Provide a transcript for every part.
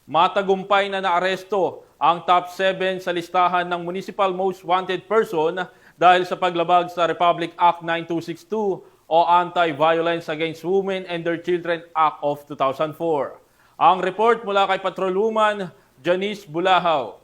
Matagumpay na naaresto ang top 7 sa listahan ng Municipal Most Wanted Person dahil sa paglabag sa Republic Act 9262 o Anti-Violence Against Women and Their Children Act of 2004. Ang report mula kay Patrolwoman Janice Bulahaw.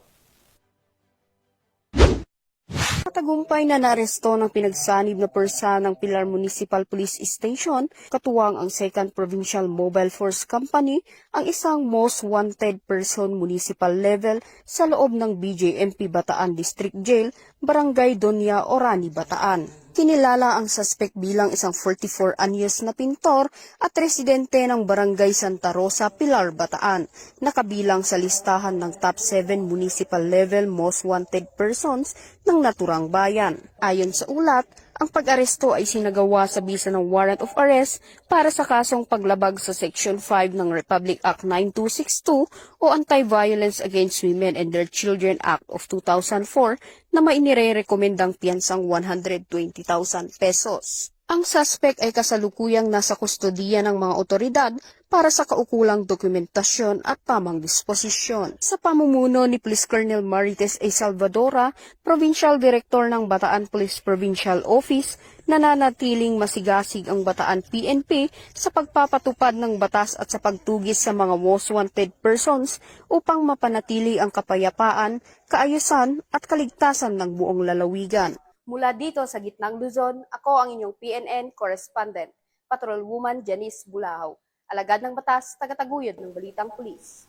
Matagumpay na naaresto ng pinagsanib na persa ng Pilar Municipal Police Station, katuwang ang 2nd Provincial Mobile Force Company, ang isang most wanted person municipal level sa loob ng BJMP Bataan District Jail, Barangay Doña Orani, Bataan. Kinilala ang suspect bilang isang 44 anyos na pintor at residente ng Barangay Santa Rosa, Pilar, Bataan, nakabilang sa listahan ng top 7 municipal level most wanted persons ng naturang bayan. Ayon sa ulat, ang pag-aresto ay sinagawa sa bisa ng warrant of arrest para sa kasong paglabag sa Section 5 ng Republic Act 9262 o Anti-Violence Against Women and Their Children Act of 2004 na mainirerekomendang piyansang 120,000 pesos. Ang suspect ay kasalukuyang nasa kustodiya ng mga otoridad para sa kaukulang dokumentasyon at tamang disposisyon. Sa pamumuno ni Police Colonel Marites A. Salvadora, Provincial Director ng Bataan Police Provincial Office, nananatiling masigasig ang Bataan PNP sa pagpapatupad ng batas at sa pagtugis sa mga most wanted persons upang mapanatili ang kapayapaan, kaayusan at kaligtasan ng buong lalawigan. Mula dito sa Gitnang Luzon, ako ang inyong PNN correspondent, Patrolwoman Janice Bulahaw, alagad ng batas, tagataguyod ng Balitang Pulis.